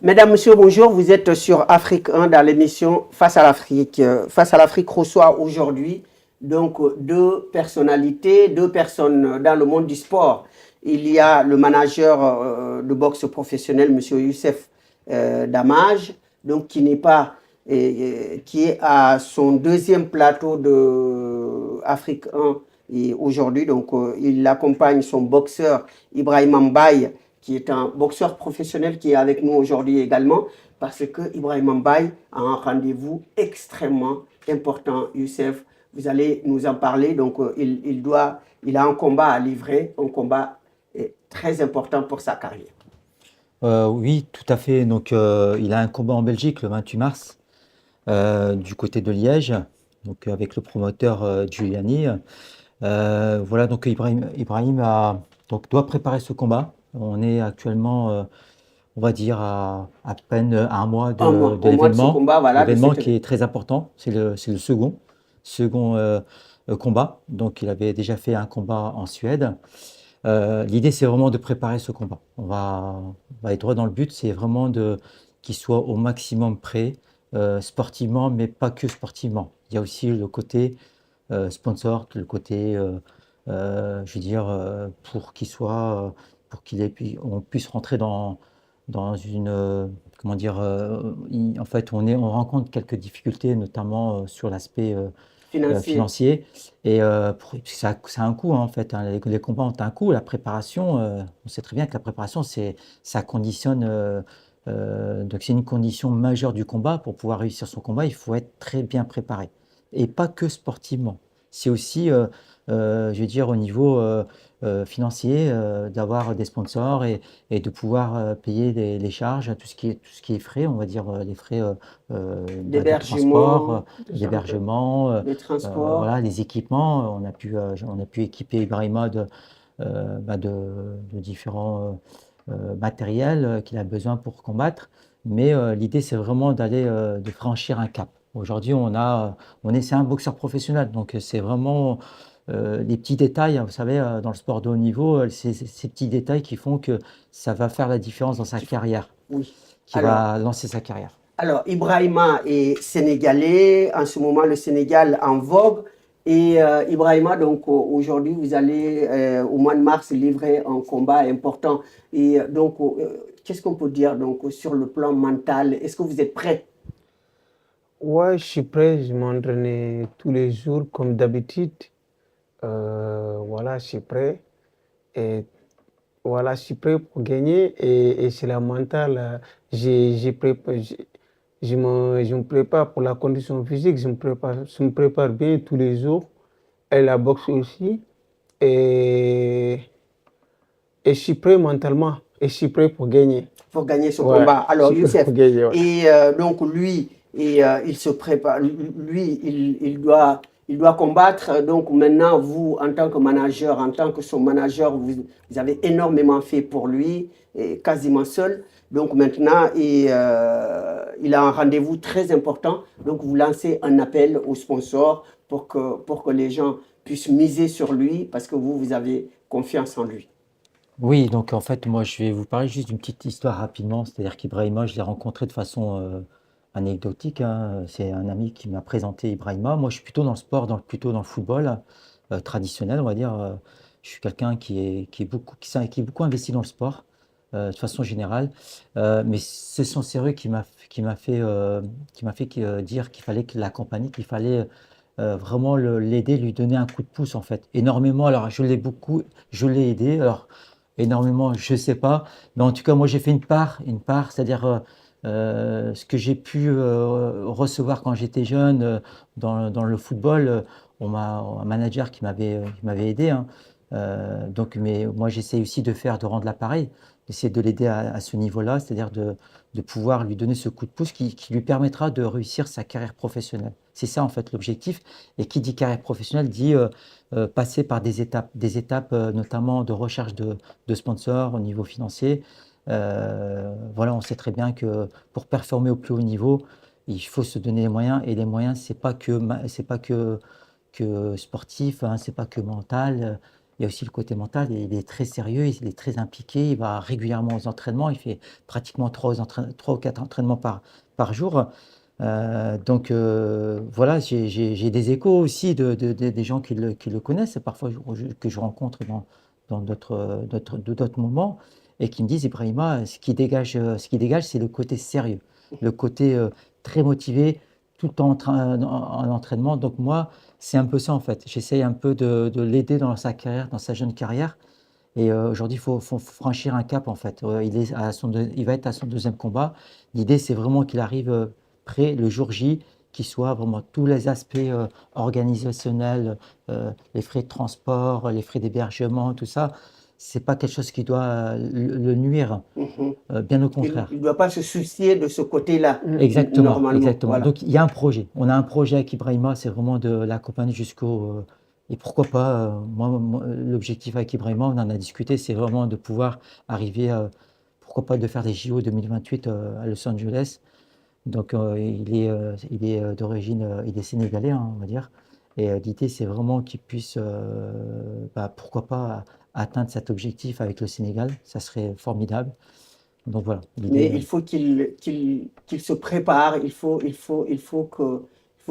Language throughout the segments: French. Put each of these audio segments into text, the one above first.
Mesdames, Messieurs, bonjour. Vous êtes sur Afrique 1 dans l'émission Face à l'Afrique. Face à l'Afrique reçoit aujourd'hui donc deux personnalités, deux personnes dans le monde du sport. Il y a le manager de boxe professionnel, Monsieur Youssef Damage, donc qui n'est pas, qui est à son deuxième plateau de Afrique 1 et aujourd'hui. Donc il accompagne son boxeur Ibrahim Mbaye, qui est un boxeur professionnel qui est avec nous aujourd'hui également, parce que Ibrahim Mbaye a un rendez-vous extrêmement important. Youssef, vous allez nous en parler. Donc, il a un combat à livrer, un combat très important pour sa carrière. Oui, tout à fait. Donc, il a un combat en Belgique le 28 mars, du côté de Liège, donc avec le promoteur Giuliani. Voilà, donc Ibrahim doit préparer ce combat. On est actuellement, on va dire, à peine un mois Un mois, de au mois de ce l'événement. combat, voilà, de L'événement cette... qui est très important, c'est le second combat. Donc, il avait déjà fait un combat en Suède. L'idée, c'est vraiment de préparer ce combat. On va être droit dans le but, c'est vraiment qu'il soit au maximum prêt, sportivement, mais pas que sportivement. Il y a aussi le côté sponsor, le côté, je veux dire, pour on puisse rentrer dans une, comment dire, en fait, on rencontre quelques difficultés, notamment sur l'aspect financier. financier. Et ça a un coût, hein, en fait, hein. Les combats ont un coût. La préparation, on sait très bien que la préparation, ça conditionne. Donc c'est une condition majeure du combat. Pour pouvoir réussir son combat, il faut être très bien préparé. Et pas que sportivement. C'est aussi, je veux dire, au niveau financier, d'avoir des sponsors et de pouvoir payer les charges, tout ce qui est frais, on va dire les frais de transport, d'hébergement, de transport. voilà, les équipements. On a pu équiper Ibrahima de différents matériels qu'il a besoin pour combattre. Mais l'idée, c'est vraiment de franchir un cap. Aujourd'hui, c'est un boxeur professionnel, donc c'est vraiment les petits détails. Vous savez, dans le sport de haut niveau, c'est ces petits détails qui font que ça va faire la différence dans sa carrière, Oui. qui va lancer sa carrière. Alors, Ibrahima est sénégalais. En ce moment, le Sénégal en vogue. Et Ibrahima, donc aujourd'hui, vous allez au mois de mars livrer un combat important. Et donc, qu'est-ce qu'on peut dire donc sur le plan mental? Est-ce que vous êtes prêt? Ouais, je suis prêt, je m'entraîne tous les jours comme d'habitude. Voilà, je suis prêt. Et voilà, je suis prêt pour gagner. Et c'est la mentale. Je me prépare pour la condition physique. Je me prépare bien tous les jours. Et la boxe aussi. Et, et je suis prêt mentalement. Et je suis prêt pour gagner. Pour gagner ce Ouais, combat. Alors, je suis prêt Youssef, pour gagner, ouais. et donc lui, il se prépare, lui, il doit combattre. Donc maintenant, vous, en tant que manager, en tant que son manager, vous avez énormément fait pour lui, et quasiment seul. Donc maintenant, il a un rendez-vous très important. Donc vous lancez un appel aux sponsors pour que les gens puissent miser sur lui parce que vous avez confiance en lui. Oui, donc en fait, moi, je vais vous parler juste d'une petite histoire rapidement. C'est-à-dire qu'Ibrahima, je l'ai rencontré de façon anecdotique, hein. C'est un ami qui m'a présenté Ibrahima. Moi, je suis plutôt dans le sport, plutôt dans le football traditionnel, on va dire. Je suis quelqu'un qui est beaucoup investi dans le sport, de façon générale. Mais ce sont ces rues qui m'a fait dire qu'il fallait l'accompagner, qu'il fallait vraiment l'aider, lui donner un coup de pouce, en fait. Énormément. Alors, je l'ai aidé. Alors, énormément, je sais pas. Mais en tout cas, moi, j'ai fait une part, c'est-à-dire ce que j'ai pu recevoir quand j'étais jeune dans le football. Un manager qui m'avait aidé, hein. Donc, mais moi, j'essaie aussi de rendre l'appareil, d'essayer de l'aider à ce niveau-là, c'est-à-dire de pouvoir lui donner ce coup de pouce qui lui permettra de réussir sa carrière professionnelle. C'est ça, en fait, l'objectif. Et qui dit carrière professionnelle dit passer par des étapes notamment de recherche de sponsors au niveau financier. Voilà, on sait très bien que pour performer au plus haut niveau, il faut se donner les moyens. Et les moyens, c'est pas que sportif, hein, c'est pas que mental. il y a aussi le côté mental. Il est très sérieux, il est très impliqué, il va régulièrement aux entraînements, il fait pratiquement 3 ou 4 entraînements par jour. Donc voilà, j'ai des échos aussi des gens qui le connaissent, parfois que je rencontre dans d'autres moments, et qui me disent, Ibrahima, ce qui dégage, c'est le côté sérieux, le côté très motivé, tout le temps en entraînement. Donc moi, c'est un peu ça en fait. J'essaye un peu de l'aider dans sa carrière, dans sa jeune carrière. Et aujourd'hui, faut franchir un cap en fait. Il va être à son deuxième combat. L'idée, c'est vraiment qu'il arrive prêt le jour J, qu'il soit vraiment tous les aspects organisationnels, les frais de transport, les frais d'hébergement, tout ça. C'est pas quelque chose qui doit le nuire, Mhm. bien au Il contraire. ne doit pas se soucier de ce côté-là, Exactement, normalement. exactement. Voilà. Donc il y a un projet. On a un projet avec Ibrahima, c'est vraiment de l'accompagner et pourquoi pas, l'objectif avec Ibrahima, on en a discuté, c'est vraiment de pouvoir arriver, pourquoi pas de faire des JO 2028 à Los Angeles. Donc il est d'origine, il est sénégalais, hein, on va dire. Et l'idée, c'est vraiment qu'il puisse, pourquoi pas, atteindre cet objectif avec le Sénégal. Ça serait formidable. Donc voilà, Mais l'idée. il faut qu'il se prépare, il faut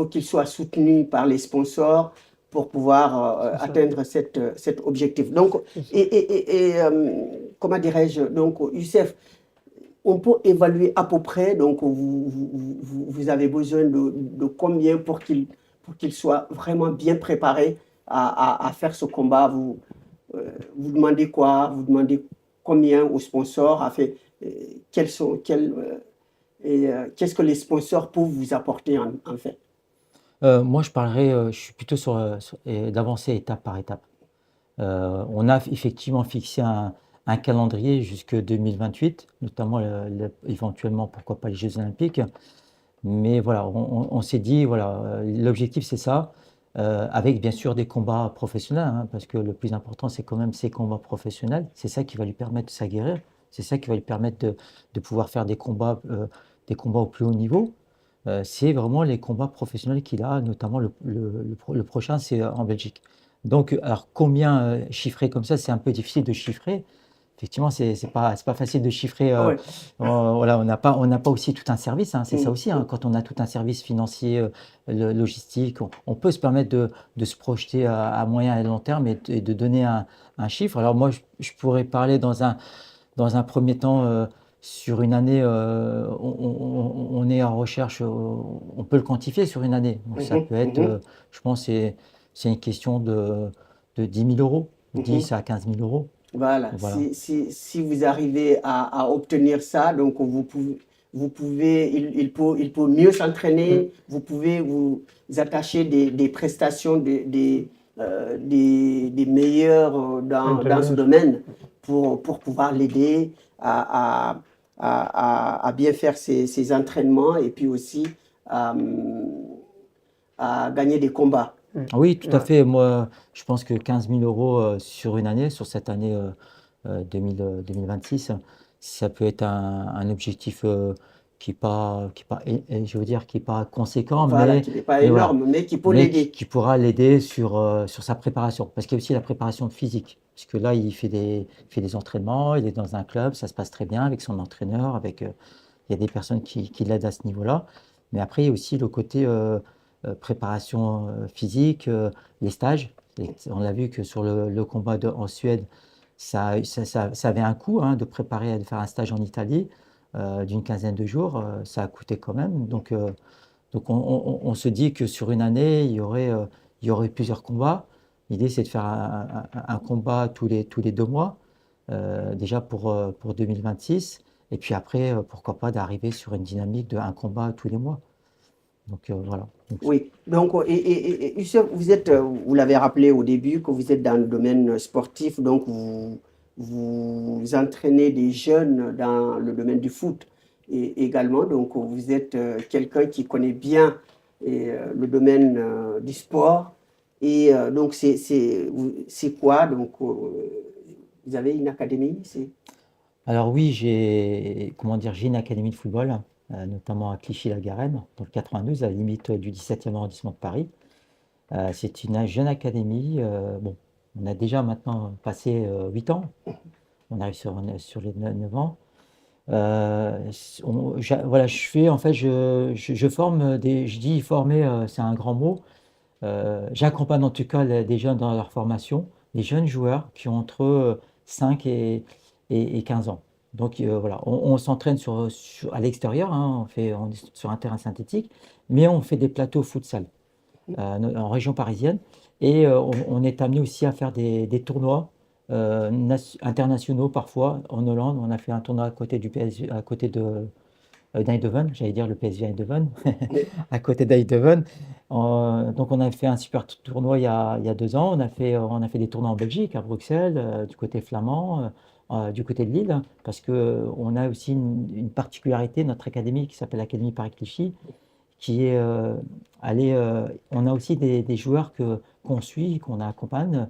qu'il soit soutenu par les sponsors pour pouvoir C'est ça. atteindre cet objectif. Donc, C'est ça. comment dirais-je, donc, Youssef, on peut évaluer à peu près, donc vous avez besoin de combien pour qu'il soit vraiment bien préparé à faire ce combat. Vous demandez quoi? Vous demandez combien aux sponsors? Euh, qu'est-ce que les sponsors peuvent vous apporter en fait? Moi, je suis plutôt d'avancer étape par étape. On a effectivement fixé un calendrier jusque 2028, notamment éventuellement, pourquoi pas les Jeux Olympiques. Mais voilà, on s'est dit, voilà, l'objectif c'est ça, avec bien sûr des combats professionnels, hein, parce que le plus important c'est quand même ces combats professionnels. C'est ça qui va lui permettre de s'aguerrir, c'est ça qui va lui permettre de pouvoir faire des combats au plus haut niveau. C'est vraiment les combats professionnels qu'il a, notamment le prochain, c'est en Belgique. Donc, alors combien chiffrer comme ça, c'est un peu difficile de chiffrer. Effectivement, c'est pas facile de chiffrer. Ouais. Voilà, on n'a pas aussi tout un service, hein, c'est ça aussi. Hein, Mm. quand on a tout un service financier, logistique, on peut se permettre de se projeter à moyen et long terme et de donner un chiffre. Alors moi, je pourrais parler dans un premier temps, sur une année, on est en recherche, on peut le quantifier sur une année. Donc ça Mhm, peut être, mhm, je pense, c'est une question de 10 000 euros, mhm. 10 à 15 000 euros. Voilà, Voilà. si vous arrivez à obtenir ça, donc il peut mieux s'entraîner, vous pouvez vous attacher des prestations des meilleurs dans ce Entraîneur. domaine pour pouvoir l'aider à bien faire ses entraînements et puis aussi à, à gagner des combats. Ah oui, tout à Ouais. fait. Moi, je pense que 15 000 euros sur une année, sur cette année 2026, ça peut être un objectif je veux dire, qui est pas conséquent, Voilà, qui n'est pas mais voilà, énorme, mais qui peut mais l'aider. qui pourra l'aider sur sa préparation. Parce qu'il y a aussi la préparation physique. Puisque là, il fait des entraînements, il est dans un club, ça se passe très bien avec son entraîneur, il y a des personnes qui l'aident à ce niveau-là. Mais après, il y a aussi le côté préparation physique, les stages. On a vu que sur le combat en Suède, ça avait un coût, hein, de préparer, de faire un stage en Italie d'une quinzaine de jours. Ça a coûté quand même. Donc on se dit que sur une année, il y aurait plusieurs combats. L'idée, c'est de faire un combat tous les 2 mois, déjà pour 2026. Et puis après, pourquoi pas d'arriver sur une dynamique de un combat tous les mois. Donc voilà. Donc, Oui, donc, Youssef, vous l'avez rappelé au début, que vous êtes dans le domaine sportif, donc vous entraînez des jeunes dans le domaine du foot et également, donc vous êtes quelqu'un qui connaît bien le domaine du sport. Et donc, c'est quoi? Donc, vous avez une académie? alors oui, j'ai une académie de football, notamment à Clichy-la-Garenne, dans le 92, à la limite du 17e arrondissement de Paris. C'est une jeune académie. Bon, On a déjà maintenant passé 8 ans. On arrive sur les 9 ans. Voilà, je fais, en fait, je forme je dis former, c'est un grand mot. J'accompagne en tout cas des jeunes dans leur formation, des jeunes joueurs qui ont entre 5 et 15 ans. Donc voilà, on s'entraîne à l'extérieur, hein, on est sur un terrain synthétique, mais on fait des plateaux futsal en région parisienne. Et on est amené aussi à faire des tournois internationaux parfois. En Hollande, on a fait un tournoi à côté du PSG, à côté d'Eindhoven, j'allais dire le PSV Eindhoven, à côté d'Eindhoven. Donc on a fait un super tournoi il y a 2 ans. On a fait des tournois en Belgique, à Bruxelles, du côté flamand, du côté de Lille, parce qu'on a aussi une particularité, notre académie qui s'appelle l'Académie Paris-Clichy, qui est on a aussi des joueurs qu'on suit, qu'on accompagne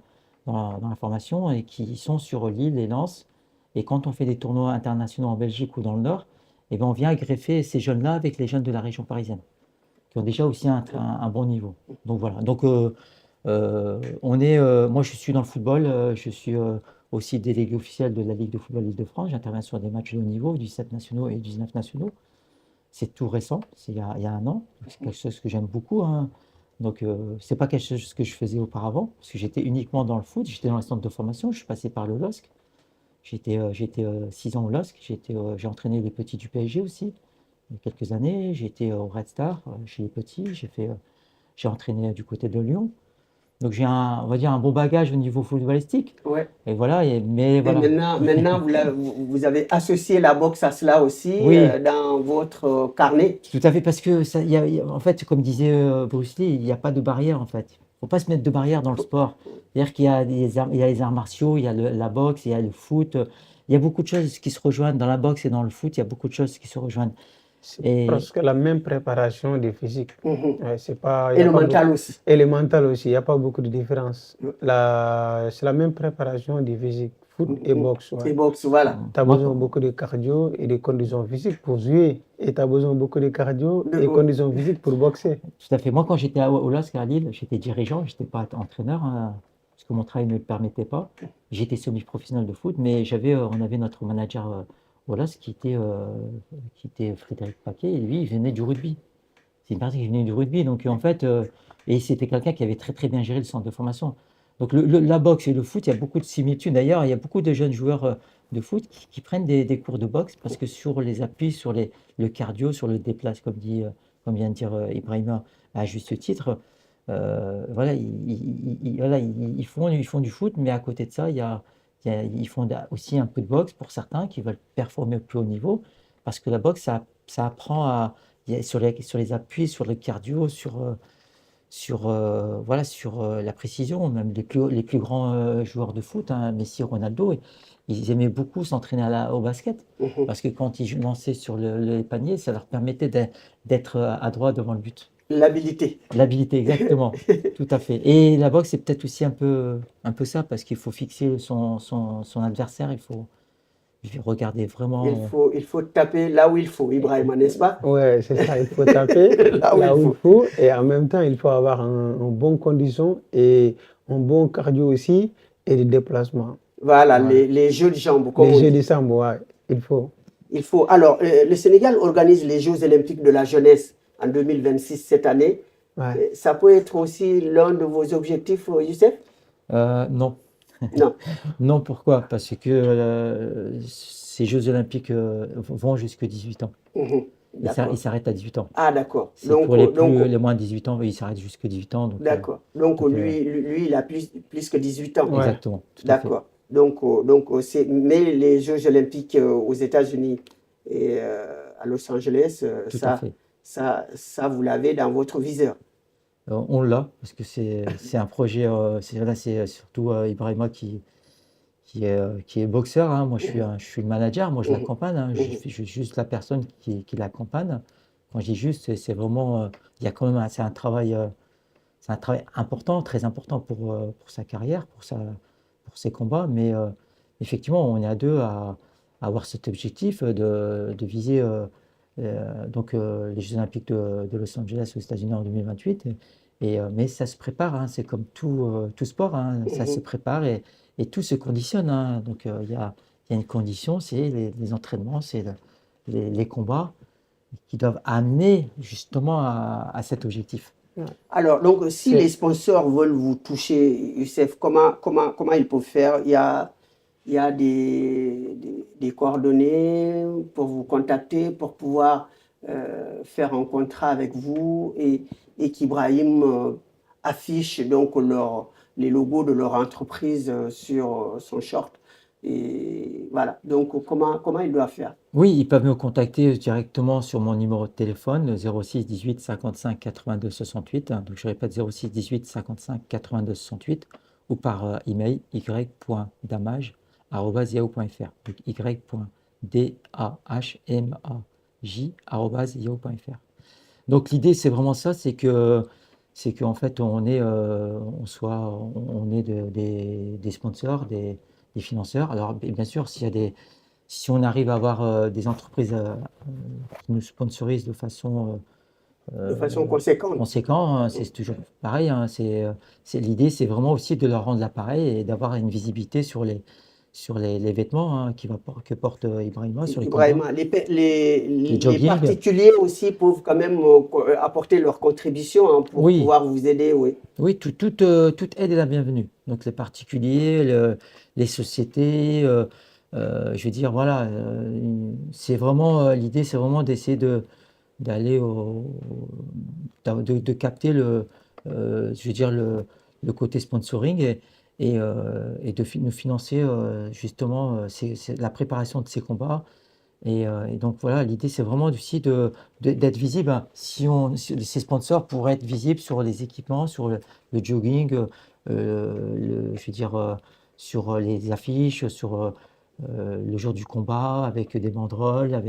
dans la formation et qui sont sur Lille et Lens. Et quand on fait des tournois internationaux en Belgique ou dans le Nord, eh ben, on vient greffer ces jeunes-là avec les jeunes de la région parisienne, qui ont déjà aussi un bon niveau. Donc voilà. Donc moi je suis dans le football, je suis aussi délégué officiel de la Ligue de football Île-de-France. J'interviens sur des matchs de haut niveau, du 7 nationaux et du 19 nationaux. C'est tout récent, c'est il y a 1 an. C'est quelque chose que j'aime beaucoup, hein. Donc, c'est pas quelque chose que je faisais auparavant, parce que j'étais uniquement dans le foot, j'étais dans les centres de formation, je suis passé par le LOSC. J'ai été 6 ans au LOSC, j'ai entraîné les petits du PSG aussi, il y a quelques années. J'ai été au Red Star chez les petits, j'ai entraîné du côté de Lyon. Donc, on va dire, un bon bagage au niveau footballistique. Ouais. Et voilà, mais Et voilà. maintenant vous avez associé la boxe à cela aussi Oui. dans votre carnet. Tout à fait, parce que en fait, comme disait Bruce Lee, il n'y a pas de barrière en fait. Il ne faut pas se mettre de barrière dans le sport. C'est-à-dire qu'il y a il y a les arts martiaux, il y a la boxe, il y a le foot. Il y a beaucoup de choses qui se rejoignent dans la boxe et dans le foot. Il y a beaucoup de choses qui se rejoignent. C'est Et presque la même préparation du physique. Mhm. Ouais, c'est pas, Et le mental aussi. Et le mental aussi, il n'y a pas beaucoup de différence. C'est la même préparation du physique, foot et boxe. Et Ouais. boxe, voilà. Tu as moi, besoin beaucoup de cardio et de conditions physiques pour jouer. Et tu as besoin beaucoup de cardio De- et conditions physiques pour boxer. tout à fait. Moi, quand j'étais au LOSC à Lille, j'étais dirigeant, je n'étais pas entraîneur, hein, parce que mon travail ne me le permettait pas. J'étais semi-professionnel de foot, mais on avait notre manager au LOSC qui était Frédéric Paquet, et lui, il venait du rugby. C'est une personne qui venait du rugby, donc en fait, et c'était quelqu'un qui avait très très bien géré le centre de formation. Donc la boxe et le foot, il y a beaucoup de similitudes. D'ailleurs, il y a beaucoup de jeunes joueurs de foot qui prennent des cours de boxe parce que sur les appuis, sur le cardio, sur le déplace, comme vient de dire Ibrahima à juste titre, voilà, ils font du foot, mais à côté de ça, ils font aussi un peu de boxe pour certains qui veulent performer au plus haut niveau, parce que la boxe, ça apprend sur les appuis, sur le cardio, voilà, sur la précision. Même les plus grands joueurs de foot, hein, Messi, Ronaldo, ils aimaient beaucoup s'entraîner au basket, Mhm. parce que quand ils lançaient sur les paniers, ça leur permettait d'être à droit devant le but. L'habilité. L'habilité, exactement, tout à fait. Et la boxe, c'est peut-être aussi un peu ça, parce qu'il faut fixer son adversaire, il faut regarder vraiment. Il faut taper là où il faut, Ibrahima, n'est-ce pas? Ouais, c'est ça, il faut taper Là où là il où il faut. faut. Et en même temps, il faut avoir une bonne condition et un bon cardio aussi et des déplacements. Voilà, Ouais. les jeux de jambes, comme Les on jeux dit. de sambo, ouais, il faut. Il faut. Alors, le Sénégal organise les Jeux olympiques de la jeunesse en 2026 cette année. Ouais. Ça peut être aussi l'un de vos objectifs, Youssef? Non. Non. Non, pourquoi? Parce que ces Jeux olympiques vont jusque 18 ans. Mhm. D'accord. Ils s'arrêtent à 18 ans. Ah, d'accord. C'est pour les moins de 18 ans, ils s'arrêtent jusque 18 ans. D'accord. Donc, donc, lui, il a plus que 18 ans. Ouais. exactement, tout à fait. D'accord. Donc, mais les Jeux olympiques aux États-Unis et à Los Angeles, Tout à fait. ça, vous l'avez dans votre viseur. On l'a, parce que c'est un projet, là, c'est surtout Ibrahima qui est boxeur, hein. Moi, je suis le manager, moi, je l'accompagne, hein. Je suis juste la personne qui l'accompagne. Quand je dis juste, c'est vraiment, il y a quand même, c'est un travail important, très important pour sa carrière, pour ses combats, mais effectivement, on est à deux à avoir cet objectif de viser donc les Jeux olympiques de Los Angeles aux États-Unis en 2028, Mais ça se prépare, hein, c'est comme tout sport, hein, ça se Mhm. prépare et tout se conditionne, hein. Donc il y a une condition, c'est les entraînements, c'est les combats qui doivent amener justement à cet objectif. Ouais. Alors, donc, si les C'est sponsors veulent vous toucher, Youssef, comment ils peuvent faire? Il y a des coordonnées pour vous contacter, pour pouvoir faire un contrat avec vous et qu'Ibrahim affiche donc les logos de leur entreprise sur son short. Et voilà. Donc, comment ils doivent faire? Oui, ils peuvent me contacter directement sur mon numéro de téléphone, le 06 18 55 82 68. Donc je répète 06 18 55 82 68 ou par email y.damage@yahoo.fr. Donc y.damaj@yahoo.fr. Donc l'idée c'est vraiment ça, c'est qu'en fait on est des sponsors, des financeurs. Alors bien sûr si on arrive à avoir des entreprises qui nous sponsorisent de façon De euh, façon conséquente. conséquente, hein, c'est toujours pareil, hein, l'idée, c'est vraiment aussi de leur rendre l'appareil et d'avoir une visibilité sur les vêtements, hein, que porte Ibrahima sur les combats, Ibrahima, les les jogging. particuliers aussi peuvent quand même apporter leur contribution hein, pour Oui, pouvoir vous aider, oui. oui, toute aide est la bienvenue. Donc les particuliers, les sociétés, je veux dire, voilà, c'est vraiment l'idée, c'est vraiment d'essayer d'aller de capter je veux dire le côté sponsoring et nous financer justement c'est la préparation de ces combats. Et donc voilà, l'idée c'est vraiment aussi d'être visible, hein. Si ces sponsors pourraient être visibles sur les équipements, sur le jogging, je veux dire, sur les affiches, sur le jour du combat, avec des banderoles,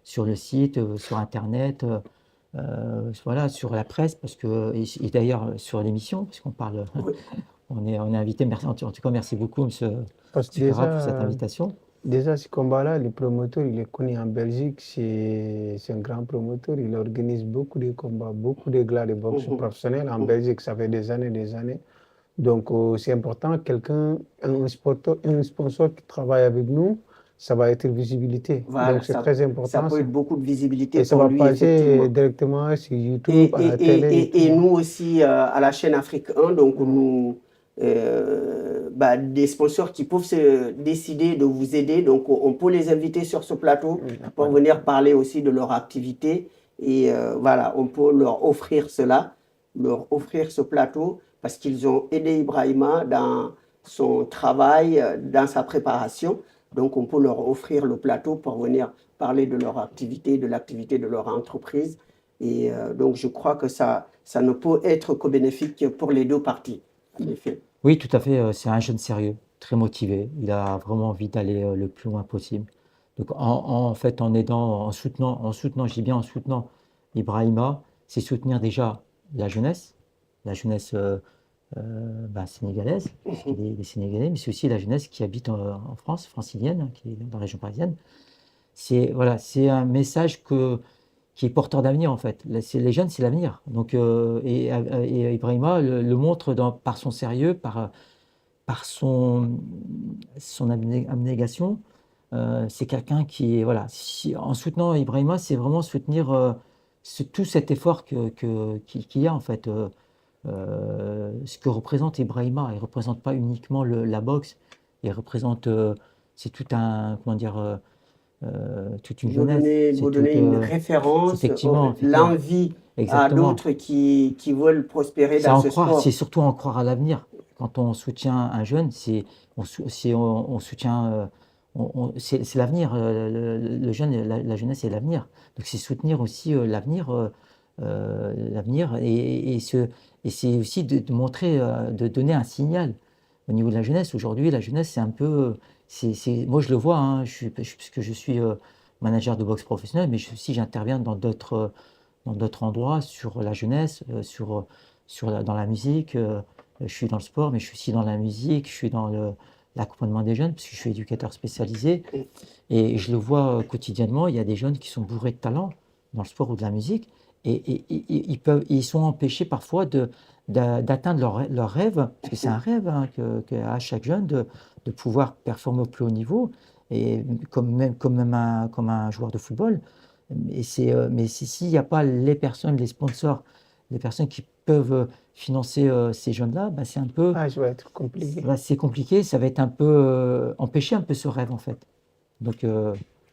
sur le site, sur Internet, voilà, sur la presse, parce que, et d'ailleurs sur l'émission, puisqu'on parle, Oui. on est invité. Merci, en tout cas, merci beaucoup, parce que monsieur Farah, pour cette invitation. déjà ce combat-là, le promoteur, il est connu en Belgique, c'est un grand promoteur, il organise beaucoup de combats, beaucoup de glas de boxe Mhm, professionnels en mhm. Belgique, ça fait des années, des années. Donc c'est important, un sponsor qui travaille avec nous, ça va être visibilité. Voilà, Donc c'est très ça important peut ça. être beaucoup de visibilité Et ça pour va lui, passer effectivement. directement sur Et, YouTube, à la et, télé et et tout. nous aussi, à la chaîne Afrique 1, donc Mm. nous, des sponsors qui peuvent se décider de vous aider, donc on peut les inviter sur ce plateau Il n'y a pas pour de venir problème. parler aussi de leur activité. Et voilà, on peut leur offrir cela, leur offrir ce plateau, parce qu'ils ont aidé Ibrahima dans son travail, dans sa préparation. Donc on peut leur offrir le plateau pour venir parler de leur activité, de l'activité de leur entreprise. Et donc, je crois que ça ne peut être que bénéfique pour les deux parties, en effet. Oui, tout à fait. C'est un jeune sérieux, très motivé. Il a vraiment envie d'aller le plus loin possible. Donc, en fait, en aidant, je dis bien en soutenant Ibrahima, c'est soutenir déjà la jeunesse sénégalaise, parce Mhm. qu'il est Sénégalais, mais c'est aussi la jeunesse qui habite en France, francilienne, qui est dans la région parisienne. Voilà, c'est un message qui est porteur d'avenir en fait. Les jeunes, c'est l'avenir. Donc, et Ibrahima le montre par son sérieux, par son abnégation. C'est quelqu'un qui est, voilà, en soutenant Ibrahima, c'est vraiment soutenir tout cet effort qu'il y a en fait. Ce que représente Ibrahima, il ne représente pas uniquement la boxe, il représente, c'est tout un, comment dire, toute une jeunesse. Vous donner une référence, Effectivement, l'envie à exactement. d'autres qui veulent prospérer dans ce C'est sport. surtout en croire à l'avenir. Quand on soutient un jeune, on soutient, c'est l'avenir. Le jeune, la jeunesse, c'est l'avenir. Donc c'est soutenir aussi l'avenir et c'est aussi de montrer, de donner un signal au niveau de la jeunesse. Aujourd'hui, la jeunesse, c'est un peu, moi je le vois, hein, puisque je suis manager de boxe professionnelle, mais aussi j'interviens dans d'autres endroits sur la jeunesse, dans la musique. Je suis dans le sport, mais je suis aussi dans la musique, je suis dans l'accompagnement des jeunes, parce que je suis éducateur spécialisé. Et je le vois quotidiennement, il y a des jeunes qui sont bourrés de talent dans le sport ou de la musique, ils sont empêchés parfois d'atteindre leur rêve, parce que c'est un rêve hein, qu'a chaque jeune de pouvoir performer au plus haut niveau, et comme un joueur de football. Mais s'il n'y a pas les personnes, les sponsors, les personnes qui peuvent financer ces jeunes-là, bah, c'est un peu, Ah, ça va être compliqué. bah, c'est compliqué, ça va être un peu empêcher un peu ce rêve en fait. Donc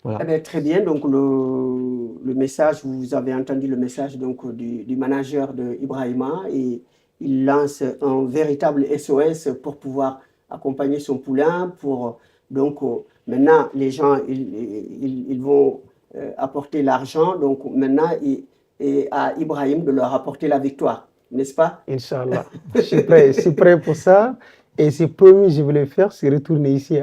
voilà. Eh bien, très bien. Donc, le message, vous avez entendu le message donc, du manager de Ibrahima et il lance un véritable SOS pour pouvoir accompagner son poulain. Donc, maintenant, les gens, ils vont apporter l'argent. Donc, maintenant, et à Ibrahim de leur apporter la victoire, n'est-ce pas? Inch'Allah. Je suis prêt pour ça. Et c'est promis, je vais le faire, c'est retourner ici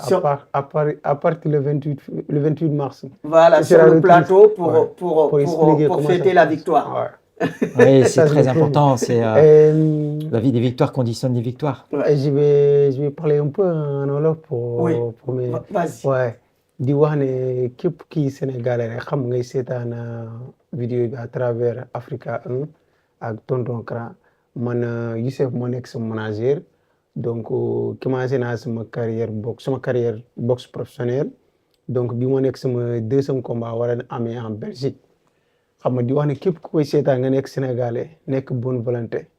Sur, à partir le 28 mars. voilà, Ce sur sera le retour, plateau ouais, pour expliquer pour comment ça fêter se la passe. victoire. Ouais. Oui, c'est Ça, je très le promis. important. C'est Et, la vie des victoires conditionne les victoires. Ouais. et je vais parler un peu en Wolof Oui, pour mes. vas-y. Ouais. Di wax ne képp kii Sénégalais rek xam ngay seetaan vidéo bi à travers Africa 1 ak tonton Kra man Youssef moo nekk sama manager donc commencé naa sama carrière boxe professionnelle donc bi moo nekk sama deuxième combat war a amee en Belgique xam nga di wax ne képp ku koy seetaan nga nekk Sénégalais nekk bonne volonté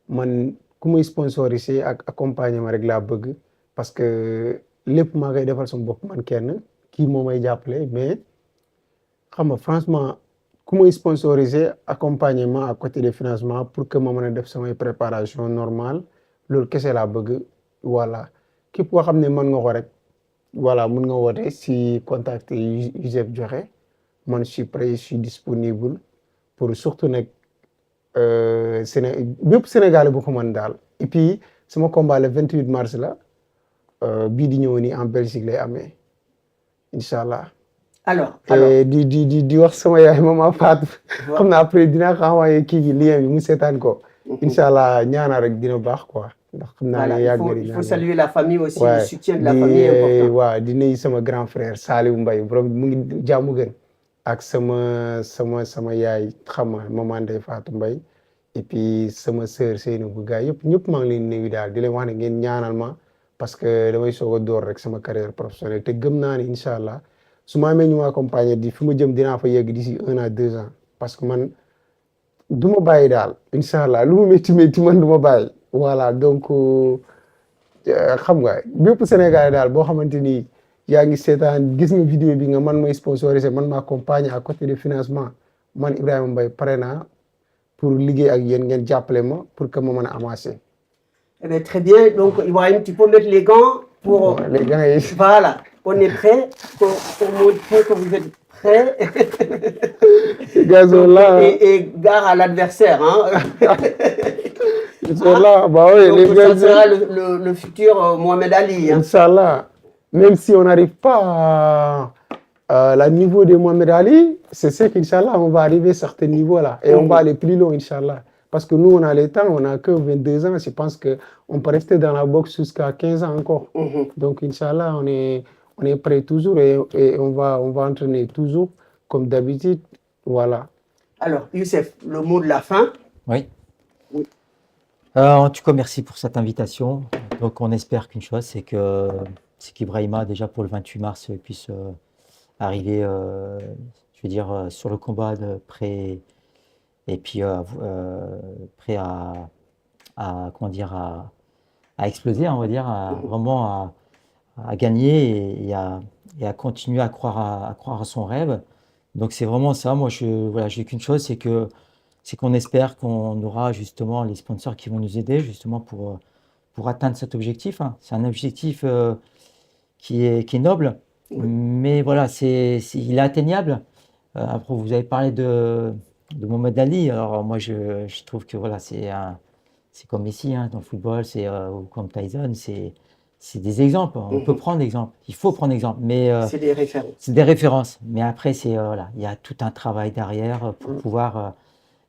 man ku muy sponsorisé ak accompagnement rek laa bëgg parce que lépp maa koy defal sama bopp man kenn kii moo may jàppale mais xam nga franchement ku muy sponsorisé accompagnement à côté de financement pour que ma mën a def samay préparation normale loolu kese laa bëgg voilà képp koo xam ne mën nga ko rek voilà mën nga woote si contact yi Youssef joxe man je suis prêt je suis disponible pour surtout nag bépp Sénégalais bu ko mën daal et puis sama combat le 28 mars la bii di ñëw nii en Belgique lay amee incha allah. Alors, di wax sama yaay Mama Fatou xam naa après dinaa ko envoyé kii gi lien bi mu seetaan ko. incha allah ñaanal rek dina baax quoi. ndax xam naa ne voilà, yàgg il faut saluer la famille aussi, le Ouais. soutien de la famille est important. waaw di nuyu sama grand frère Saliou Mbaye borom mu ngi jàmm gën ak sama yaay xam nga maman Ndeye Fatou Mbaye et puis sama sœur Seynabou gars yëpp ñëpp maa ngi leen nuyu daal di leen wax ne ngeen ñaanal ma parce que damay soog a door rek sama carrière professionnelle te gëm naa ne incha allah su ma amee ñu ma accompagner di fi ma jëm dinaa fa yegg d'ici 1 à 2 ans parce que man du ma bàyyi daal incha allah lu mu métti métti man du ma bàyyi voilà donc xam nga bépp Sénégalais daal boo xamante ni yaa ngi seetaan gis nga vidéo bi nga man may sponsorisé man ma accompagner à côté de financement man Ibrahima Mbaye pare naa pour liggéey ak yéen ngeen jàppale ma pour que ma mën a amasser. Eh bien, très bien. Donc, Ibrahim, tu peux mettre les gants pour... les gars yi. Voilà, on est prêt pour montrer que vous êtes prêts. Les gars sont là. Et gare à l'adversaire. Hein. Ils sont là. Bah oui, Donc, les ça gars. sera le futur Mohamed Ali. Hein. Inch'Allah. Même si on n'arrive pas à la niveau de Mohamed Ali, c'est sûr qu'Inch'Allah, on va arriver à certains niveaux là. Et on va aller plus loin, Inch'Allah. Parce que nous, on a le temps, on n'a que 22 ans. Je pense qu'on peut rester dans la boxe jusqu'à 15 ans encore. Donc, Inch'Allah, on est prêt toujours et on va entraîner toujours comme d'habitude. Voilà. Alors, Youssef, le mot de la fin. Oui. Oui. En tout cas, merci pour cette invitation. Donc, on espère qu'une chose, c'est qu'Ibrahima, déjà pour le 28 mars, puisse arriver, je veux dire, sur le combat de prêt et puis prêt comment dire, à exploser, on va dire, vraiment à gagner et à continuer à croire à son rêve. Donc, c'est vraiment ça. Moi, j'ai qu'une chose, c'est qu'on espère qu'on aura justement les sponsors qui vont nous aider justement pour atteindre cet objectif. Hein. C'est un objectif qui est noble, mais voilà, il est atteignable. Après, vous avez parlé de Mohamed Ali. Alors moi, je trouve que voilà, c'est comme Messi hein, dans le football, ou comme Tyson, c'est des exemples. On peut prendre exemple. Il faut prendre exemple. Mais c'est des références. C'est des références. Mais après, voilà, il y a tout un travail derrière pour pouvoir.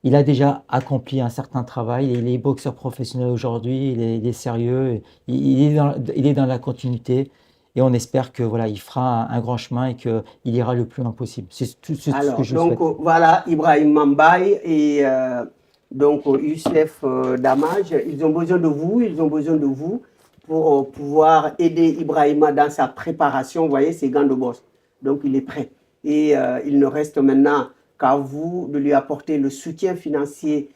Il a déjà accompli un certain travail. Il est boxeur professionnel aujourd'hui. Il est sérieux. Il est dans la continuité. Et on espère que voilà, il fera un grand chemin et qu'il ira le plus loin possible. C'est tout ce que Alors, je donc souhaite. voilà, Ibrahim Mambaye et donc Youssef Damage, ils ont besoin de vous, ils ont besoin de vous pour pouvoir aider Ibrahima dans sa préparation. Vous voyez, ses gants de bosse. Donc, il est prêt. Et il ne reste maintenant qu'à vous de lui apporter le soutien financier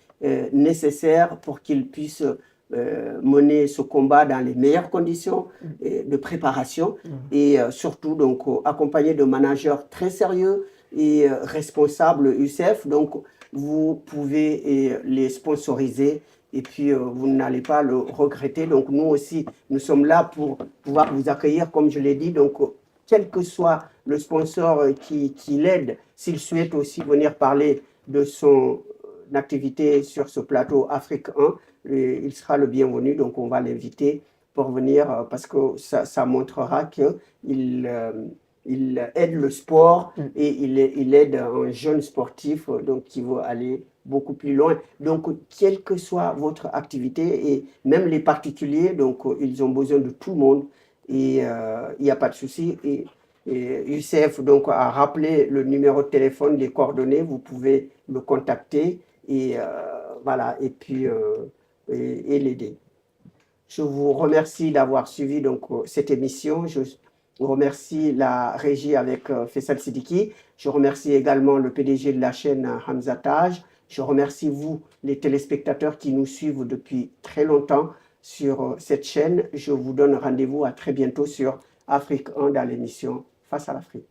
nécessaire pour qu'il puisse mener ce combat dans les meilleures conditions de préparation et surtout donc accompagné de managers très sérieux et responsables UCF. Donc, vous pouvez les sponsoriser et puis vous n'allez pas le regretter. Donc, nous aussi, nous sommes là pour pouvoir vous accueillir, comme je l'ai dit. Donc, quel que soit le sponsor qui l'aide, s'il souhaite aussi venir parler de son activité sur ce plateau Afrique 1, il sera le bienvenu. Donc, on va l'inviter pour venir parce que ça montrera qu'il il aide le sport et il aide un jeune sportif donc, qui veut aller beaucoup plus loin. Donc, quelle que soit votre activité, et même les particuliers, donc, ils ont besoin de tout le monde et il n'y a pas de souci. Et UCF donc, a rappelé le numéro de téléphone, les coordonnées, vous pouvez le contacter et voilà, et puis et l'aider. Je vous remercie d'avoir suivi donc, cette émission. Je remercie la régie avec Faisal Sidiki. Je remercie également le PDG de la chaîne Hamza Taj. Je remercie vous, les téléspectateurs qui nous suivent depuis très longtemps sur cette chaîne. Je vous donne rendez-vous à très bientôt sur Afrique 1 dans l'émission Face à l'Afrique.